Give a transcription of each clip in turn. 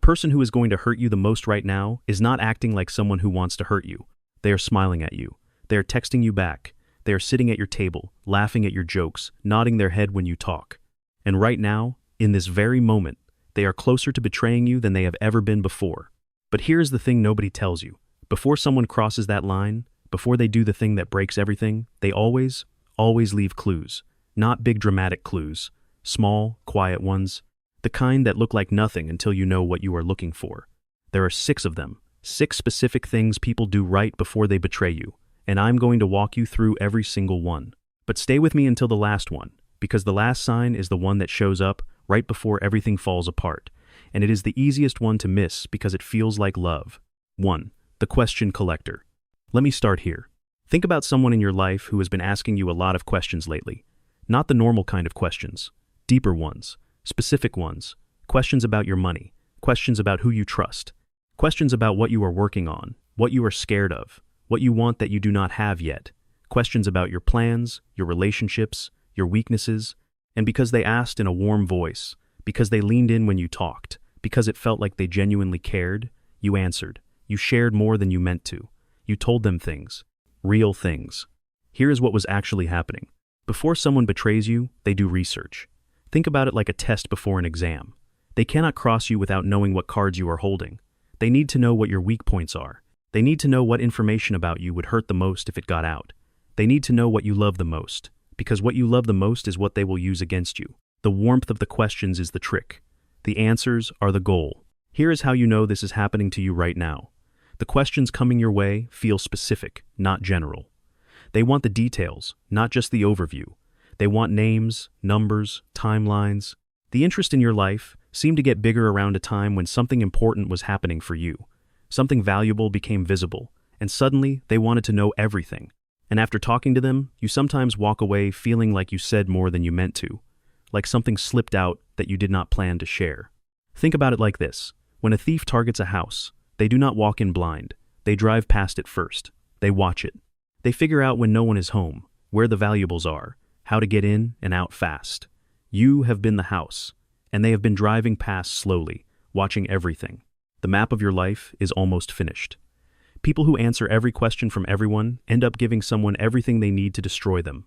person who is going to hurt you the most right now is not acting like someone who wants to hurt you. They are smiling at you. They are texting you back. They are sitting at your table, laughing at your jokes, nodding their head when you talk. And right now, in this very moment, they are closer to betraying you than they have ever been before. But here's the thing nobody tells you. Before someone crosses that line, before they do the thing that breaks everything, they always leave clues. Not big dramatic clues. Small, quiet ones. The kind that look like nothing until you know what you are looking for. There are 6 of them. 6 specific things people do right before they betray you. And I'm going to walk you through every single one. But stay with me until the last one, because the last sign is the one that shows up right before everything falls apart. And it is the easiest one to miss because it feels like love. 1. The question collector. Let me start here. Think about someone in your life who has been asking you a lot of questions lately. Not the normal kind of questions. Deeper ones. Specific ones. Questions about your money. Questions about who you trust. Questions about what you are working on, what you are scared of, what you want that you do not have yet. Questions about your plans, your relationships, your weaknesses. And because they asked in a warm voice, because they leaned in when you talked, because it felt like they genuinely cared, you answered. You shared more than you meant to. You told them things. Real things. Here is what was actually happening. Before someone betrays you, they do research. Think about it like a test before an exam. They cannot cross you without knowing what cards you are holding. They need to know what your weak points are. They need to know what information about you would hurt the most if it got out. They need to know what you love the most, because what you love the most is what they will use against you. The warmth of the questions is the trick. The answers are the goal. Here is how you know this is happening to you right now. The questions coming your way feel specific, not general. They want the details, not just the overview. They want names, numbers, timelines. The interest in your life seemed to get bigger around a time when something important was happening for you. Something valuable became visible, and suddenly they wanted to know everything. And after talking to them, you sometimes walk away feeling like you said more than you meant to, like something slipped out that you did not plan to share. Think about it like this. When a thief targets a house, they do not walk in blind. They drive past it first. They watch it. They figure out when no one is home, where the valuables are, how to get in and out fast. You have been the house, and they have been driving past slowly, watching everything. The map of your life is almost finished. People who answer every question from everyone end up giving someone everything they need to destroy them.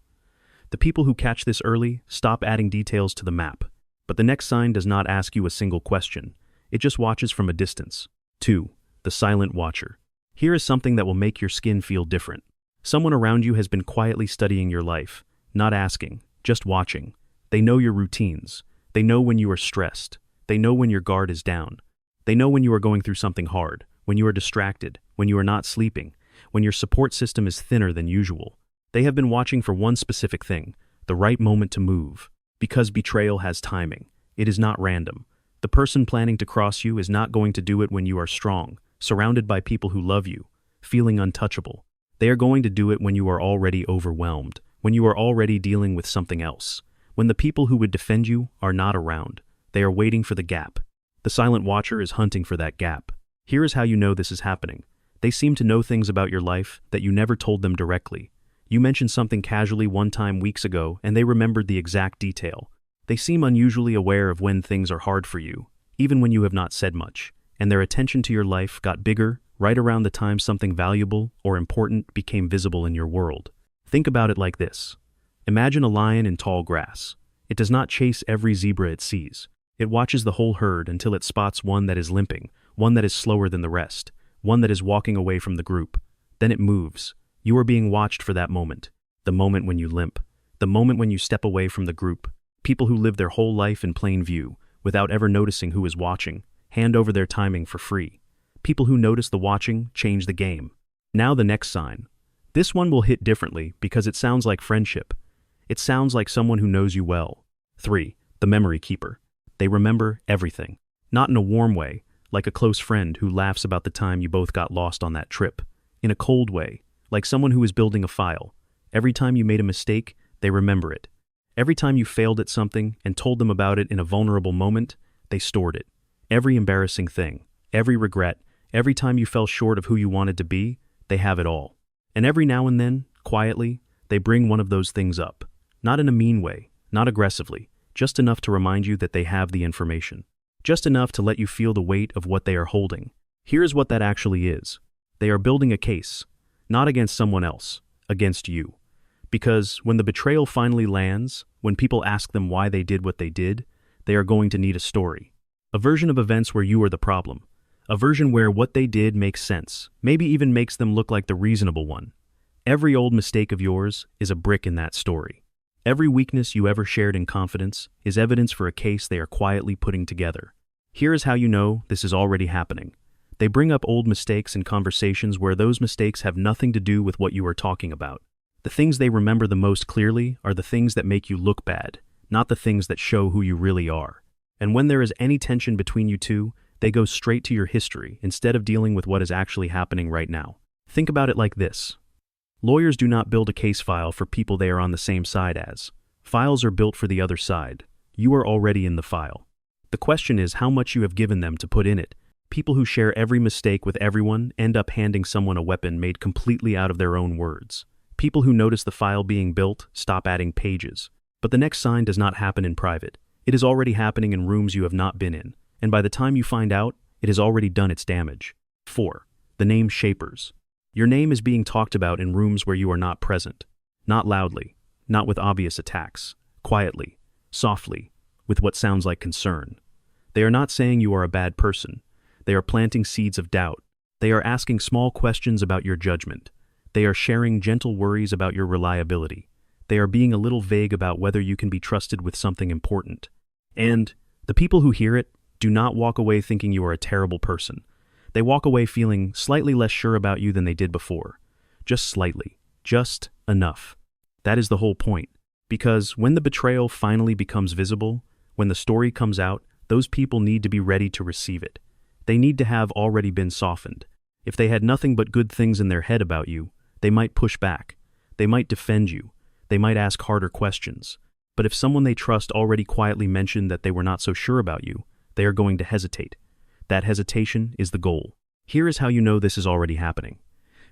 The people who catch this early stop adding details to the map. But the next sign does not ask you a single question. It just watches from a distance. 2. The silent watcher. Here is something that will make your skin feel different. Someone around you has been quietly studying your life, not asking, just watching. They know your routines. They know when you are stressed. They know when your guard is down. They know when you are going through something hard, when you are distracted, when you are not sleeping, when your support system is thinner than usual. They have been watching for one specific thing, the right moment to move. Because betrayal has timing. It is not random. The person planning to cross you is not going to do it when you are strong, surrounded by people who love you, feeling untouchable. They are going to do it when you are already overwhelmed, when you are already dealing with something else, when the people who would defend you are not around. They are waiting for the gap. The silent watcher is hunting for that gap. Here is how you know this is happening. They seem to know things about your life that you never told them directly. You mentioned something casually one time weeks ago, and they remembered the exact detail. They seem unusually aware of when things are hard for you, even when you have not said much, and their attention to your life got bigger right around the time something valuable or important became visible in your world. Think about it like this. Imagine a lion in tall grass. It does not chase every zebra it sees. It watches the whole herd until it spots one that is limping, one that is slower than the rest, one that is walking away from the group. Then it moves. You are being watched for that moment. The moment when you limp. The moment when you step away from the group. People who live their whole life in plain view, without ever noticing who is watching, hand over their timing for free. People who notice the watching change the game. Now the next sign. This one will hit differently because it sounds like friendship. It sounds like someone who knows you well. 3. The memory keeper. They remember everything. Not in a warm way, like a close friend who laughs about the time you both got lost on that trip. In a cold way, like someone who is building a file. Every time you made a mistake, they remember it. Every time you failed at something and told them about it in a vulnerable moment, they stored it. Every embarrassing thing, every regret, every time you fell short of who you wanted to be, they have it all. And every now and then, quietly, they bring one of those things up. Not in a mean way, not aggressively, just enough to remind you that they have the information. just enough to let you feel the weight of what they are holding. Here's what that actually is. They are building a case, not against someone else, against you. Because when the betrayal finally lands, when people ask them why they did what they did, they are going to need a story. A version of events where you are the problem. A version where what they did makes sense, maybe even makes them look like the reasonable one. Every old mistake of yours is a brick in that story. Every weakness you ever shared in confidence is evidence for a case they are quietly putting together. Here is how you know this is already happening. They bring up old mistakes in conversations where those mistakes have nothing to do with what you are talking about. The things they remember the most clearly are the things that make you look bad, not the things that show who you really are. And when there is any tension between you two, they go straight to your history instead of dealing with what is actually happening right now. Think about it like this. Lawyers do not build a case file for people they are on the same side as. Files are built for the other side. You are already in the file. The question is how much you have given them to put in it. People who share every mistake with everyone end up handing someone a weapon made completely out of their own words. People who notice the file being built stop adding pages. But the next sign does not happen in private. It is already happening in rooms you have not been in. And by the time you find out, it has already done its damage. 4. The name shapers. Your name is being talked about in rooms where you are not present. Not loudly, not with obvious attacks. Quietly, softly, with what sounds like concern. They are not saying you are a bad person. They are planting seeds of doubt. They are asking small questions about your judgment. They are sharing gentle worries about your reliability. They are being a little vague about whether you can be trusted with something important. And the people who hear it do not walk away thinking you are a terrible person. They walk away feeling slightly less sure about you than they did before. Just slightly. Just enough. That is the whole point. Because when the betrayal finally becomes visible, when the story comes out, those people need to be ready to receive it. They need to have already been softened. If they had nothing but good things in their head about you, they might push back. They might defend you. They might ask harder questions. But if someone they trust already quietly mentioned that they were not so sure about you, they are going to hesitate. That hesitation is the goal. Here is how you know this is already happening.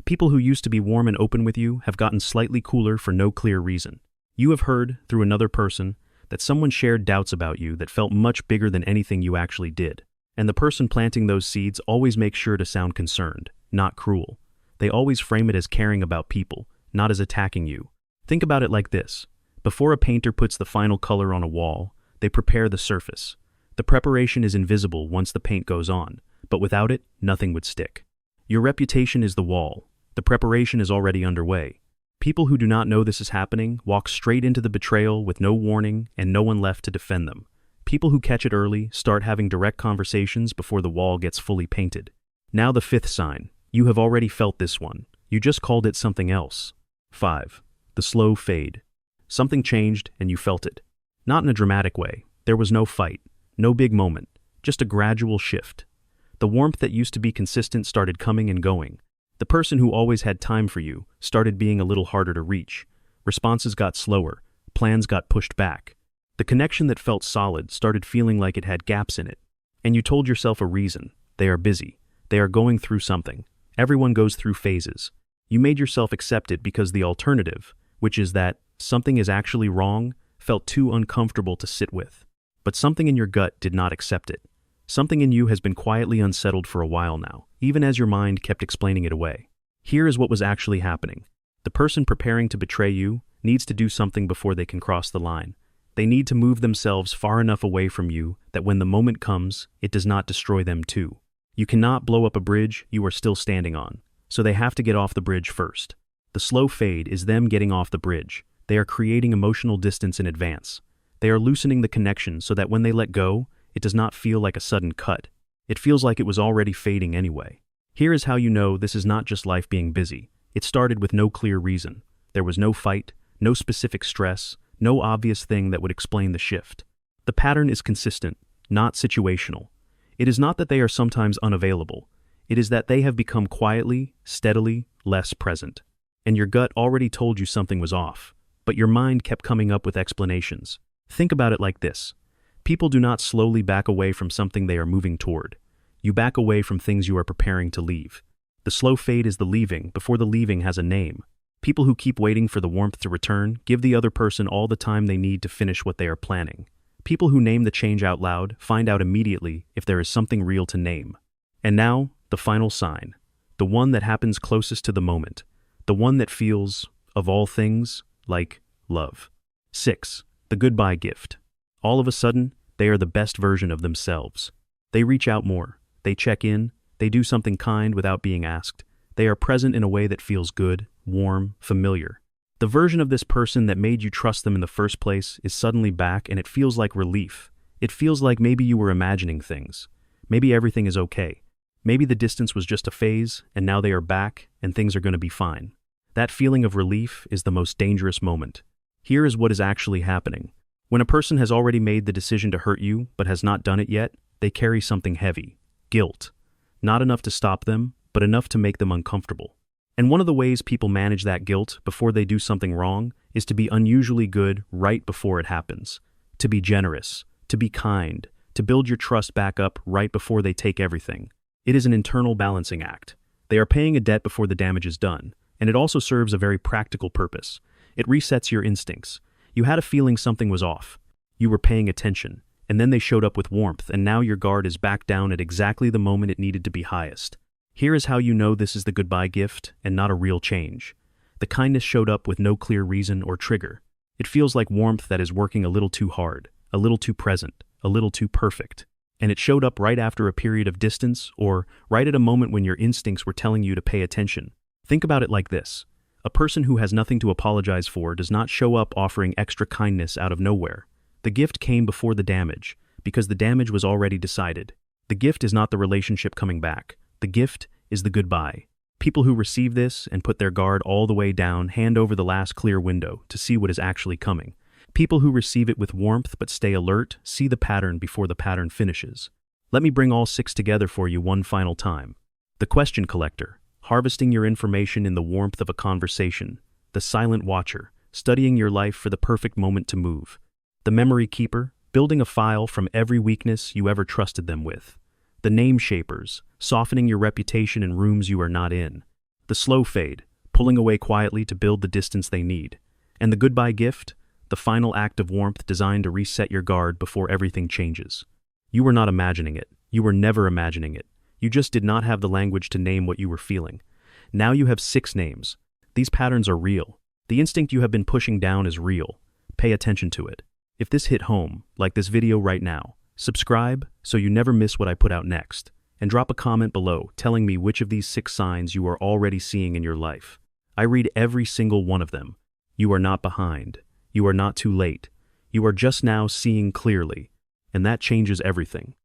People who used to be warm and open with you have gotten slightly cooler for no clear reason. You have heard, through another person, that someone shared doubts about you that felt much bigger than anything you actually did. And the person planting those seeds always makes sure to sound concerned, not cruel. They always frame it as caring about people, not as attacking you. Think about it like this. Before a painter puts the final color on a wall, they prepare the surface. The preparation is invisible once the paint goes on, but without it, nothing would stick. Your reputation is the wall. The preparation is already underway. People who do not know this is happening walk straight into the betrayal with no warning and no one left to defend them. People who catch it early start having direct conversations before the wall gets fully painted. Now the 5th sign. You have already felt this one. You just called it something else. 5. The slow fade. Something changed and you felt it. Not in a dramatic way. There was no fight. No big moment, just a gradual shift. The warmth that used to be consistent started coming and going. The person who always had time for you started being a little harder to reach. Responses got slower. Plans got pushed back. The connection that felt solid started feeling like it had gaps in it. And you told yourself a reason. They are busy. They are going through something. Everyone goes through phases. You made yourself accept it because the alternative, which is that something is actually wrong, felt too uncomfortable to sit with. But something in your gut did not accept it. Something in you has been quietly unsettled for a while now, even as your mind kept explaining it away. Here is what was actually happening. The person preparing to betray you needs to do something before they can cross the line. They need to move themselves far enough away from you that when the moment comes, it does not destroy them too. You cannot blow up a bridge you are still standing on, so they have to get off the bridge first. The slow fade is them getting off the bridge. They are creating emotional distance in advance. They are loosening the connection so that when they let go, it does not feel like a sudden cut. It feels like it was already fading anyway. Here is how you know this is not just life being busy. It started with no clear reason. There was no fight, no specific stress, no obvious thing that would explain the shift. The pattern is consistent, not situational. It is not that they are sometimes unavailable. It is that they have become quietly, steadily, less present. And your gut already told you something was off, but your mind kept coming up with explanations. Think about it like this. People do not slowly back away from something they are moving toward. You back away from things you are preparing to leave. The slow fade is the leaving before the leaving has a name. People who keep waiting for the warmth to return give the other person all the time they need to finish what they are planning. People who name the change out loud find out immediately if there is something real to name. And now, the final sign. The one that happens closest to the moment. The one that feels, of all things, like love. 6. The goodbye gift. All of a sudden, they are the best version of themselves. They reach out more. They check in. They do something kind without being asked. They are present in a way that feels good, warm, familiar. The version of this person that made you trust them in the first place is suddenly back, and it feels like relief. It feels like maybe you were imagining things. Maybe everything is okay. Maybe the distance was just a phase, and now they are back, and things are going to be fine. That feeling of relief is the most dangerous moment. Here is what is actually happening. When a person has already made the decision to hurt you, but has not done it yet, they carry something heavy. Guilt. Not enough to stop them, but enough to make them uncomfortable. And one of the ways people manage that guilt before they do something wrong is to be unusually good right before it happens. To be generous, to be kind, to build your trust back up right before they take everything. It is an internal balancing act. They are paying a debt before the damage is done, and it also serves a very practical purpose. It resets your instincts. You had a feeling something was off. You were paying attention, and then they showed up with warmth, and now your guard is back down at exactly the moment it needed to be highest. Here is how you know this is the goodbye gift and not a real change. The kindness showed up with no clear reason or trigger. It feels like warmth that is working a little too hard, a little too present, a little too perfect. And it showed up right after a period of distance or right at a moment when your instincts were telling you to pay attention. Think about it like this. A person who has nothing to apologize for does not show up offering extra kindness out of nowhere. The gift came before the damage, because the damage was already decided. The gift is not the relationship coming back. The gift is the goodbye. People who receive this and put their guard all the way down hand over the last clear window to see what is actually coming. People who receive it with warmth but stay alert see the pattern before the pattern finishes. Let me bring all 6 together for you one final time. The question collector, harvesting your information in the warmth of a conversation. The silent watcher, studying your life for the perfect moment to move. The memory keeper, building a file from every weakness you ever trusted them with. The name shapers, softening your reputation in rooms you are not in. The slow fade, pulling away quietly to build the distance they need. And the goodbye gift, the final act of warmth designed to reset your guard before everything changes. You were not imagining it. You were never imagining it. You just did not have the language to name what you were feeling. Now you have 6 names. These patterns are real. The instinct you have been pushing down is real. Pay attention to it. If this hit home, like this video right now, subscribe so you never miss what I put out next, and drop a comment below telling me which of these 6 signs you are already seeing in your life. I read every single one of them. You are not behind. You are not too late. You are just now seeing clearly, and that changes everything.